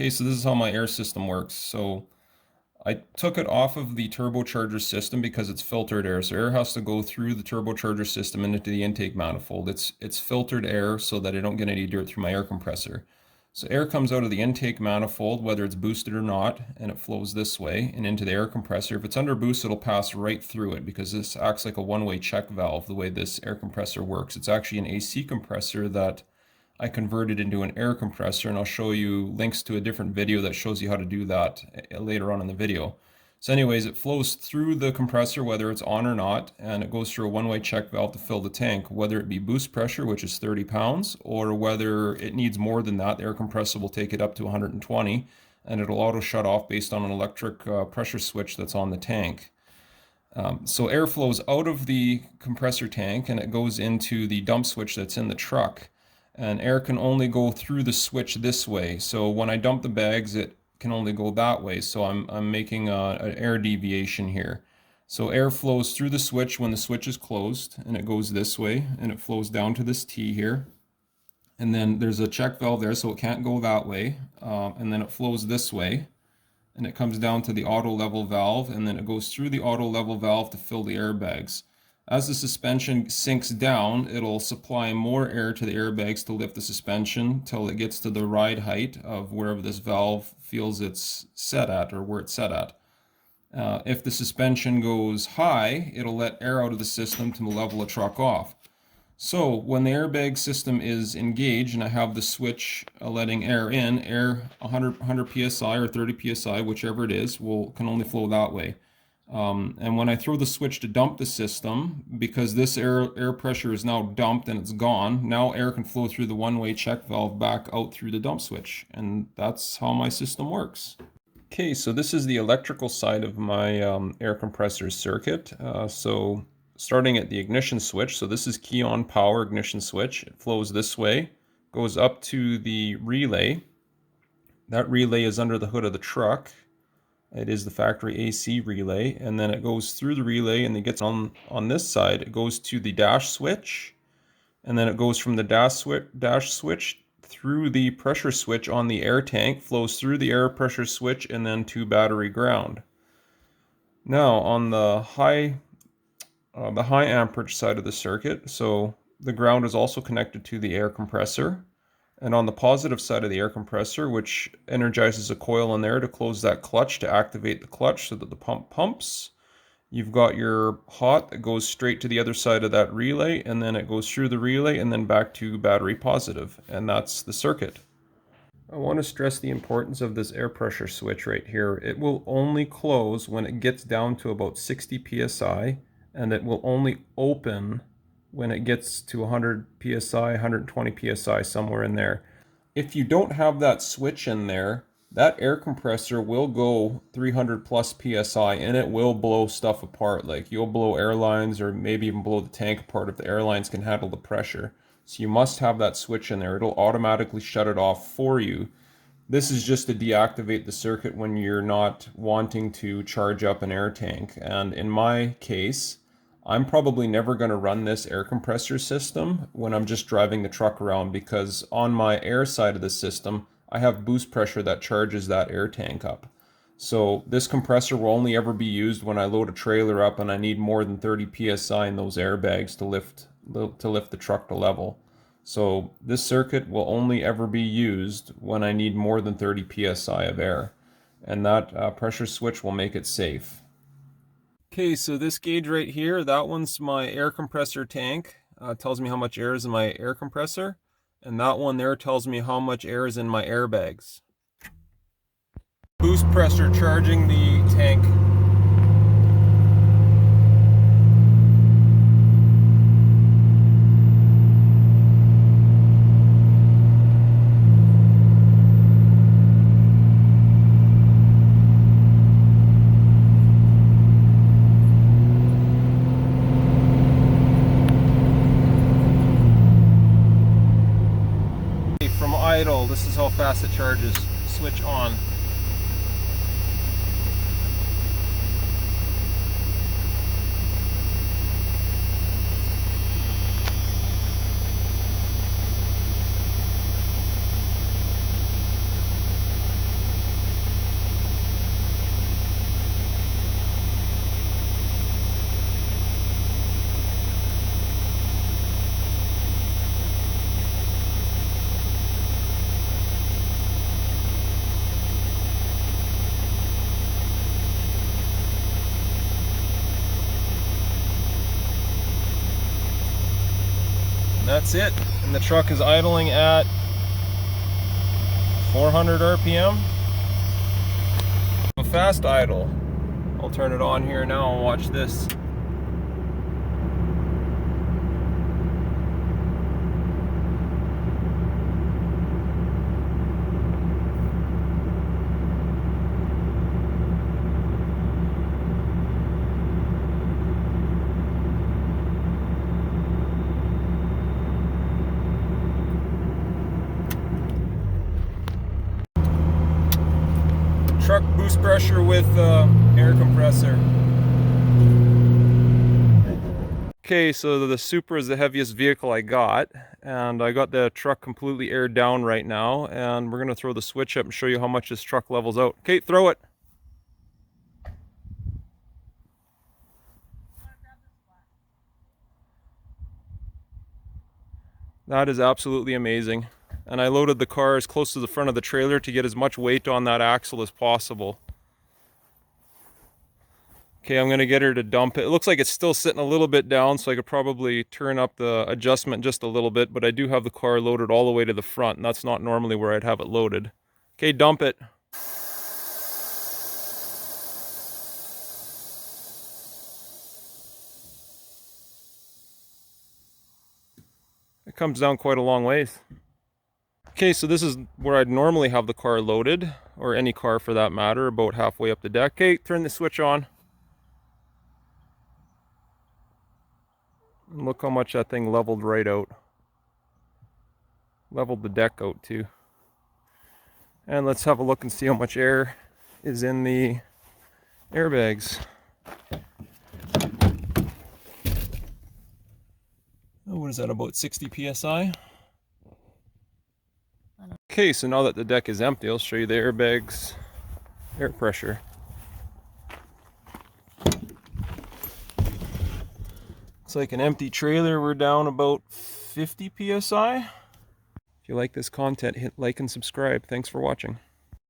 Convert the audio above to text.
Okay, so this is how my air system works. So I took it off of the turbocharger system because it's filtered air. So air has to go through the turbocharger system and into the intake manifold. It's filtered air so that I don't get any dirt through my air compressor. So air comes out of the intake manifold, whether it's boosted or not, and it flows this way and into the air compressor. If it's under boost, it'll pass right through it because this acts like a one-way check valve, the way this air compressor works. It's actually an AC compressor that I converted into an air compressor, and I'll show you links to a different video that shows you how to do that later on in the video. So anyways, it flows through the compressor whether it's on or not, and it goes through a one-way check valve to fill the tank, whether it be boost pressure, which is 30 pounds, or whether it needs more than that. The air compressor will take it up to 120, and it'll auto shut off based on an electric pressure switch that's on the tank. So air flows out of the compressor tank and it goes into the dump switch that's in the truck. And air can only go through the switch this way. So when I dump the bags, it can only go that way. So I'm making an air deviation here. So air flows through the switch when the switch is closed, and it goes this way, and it flows down to this T here. And then there's a check valve there, so it can't go that way. And then it flows this way, and it comes down to the auto level valve, and then it goes through the auto level valve to fill the airbags. As the suspension sinks down, it'll supply more air to the airbags to lift the suspension till it gets to the ride height of wherever this valve feels it's set at, or where it's set at. If the suspension goes high, it'll let air out of the system to level the truck off. So when the airbag system is engaged and I have the switch letting air in, air 100 psi or 30 psi, whichever it is, can only flow that way. And when I throw the switch to dump the system, because this air pressure is now dumped and it's gone, now air can flow through the one-way check valve back out through the dump switch. And that's how my system works. Okay, so this is the electrical side of my air compressor circuit. So starting at the ignition switch, so this is key on power ignition switch. It flows this way, goes up to the relay. That relay is under the hood of the truck. It is the factory AC relay, and then it goes through the relay and it gets on this side. It goes to the dash switch, and then it goes from the dash switch through the pressure switch on the air tank, flows through the air pressure switch, and then to battery ground. Now on the high amperage side of the circuit, so the ground is also connected to the air compressor. And on the positive side of the air compressor, which energizes a coil in there to close that clutch to activate the clutch so that the pump pumps, you've got your hot that goes straight to the other side of that relay, and then it goes through the relay and then back to battery positive, and that's the circuit. I want to stress the importance of this air pressure switch right here. It will only close when it gets down to about 60 psi, and it will only open when it gets to 100 psi, 120 psi, somewhere in there. If you don't have that switch in there, that air compressor will go 300 plus psi and it will blow stuff apart. Like you'll blow airlines or maybe even blow the tank apart if the airlines can handle the pressure. So you must have that switch in there. It'll automatically shut it off for you. This is just to deactivate the circuit when you're not wanting to charge up an air tank. And in my case, I'm probably never going to run this air compressor system when I'm just driving the truck around, because on my air side of the system, I have boost pressure that charges that air tank up. So this compressor will only ever be used when I load a trailer up and I need more than 30 psi in those airbags to lift the truck to level. So this circuit will only ever be used when I need more than 30 psi of air, and that pressure switch will make it safe. Okay, so this gauge right here, that one's my air compressor tank. Tells me how much air is in my air compressor. And that one there tells me how much air is in my airbags. Boost pressure charging the tank. From idle, this is how fast it charges. Switch on. that's it. And the truck is idling at 400 RPM. A fast idle. I'll turn it on here now and watch this. Truck boost pressure with air compressor. Okay, so the Supra is the heaviest vehicle I got, and I got the truck completely aired down right now, and we're gonna throw the switch up and show you how much this truck levels out. Okay, throw it. That is absolutely amazing. And I loaded the car as close to the front of the trailer to get as much weight on that axle as possible. Okay, I'm gonna get her to dump it. It looks like it's still sitting a little bit down, so I could probably turn up the adjustment just a little bit, but I do have the car loaded all the way to the front, and that's not normally where I'd have it loaded. Okay, dump it. It comes down quite a long ways. Okay, so this is where I'd normally have the car loaded, or any car for that matter, about halfway up the deck. Okay, turn the switch on. And look how much that thing leveled right out. Leveled the deck out too. And let's have a look and see how much air is in the airbags. Oh, what is that, about 60 psi? Okay, so now that the deck is empty, I'll show you the airbags air pressure. Looks like an empty trailer, we're down about 50 psi. If you like this content, hit like and subscribe. Thanks for watching.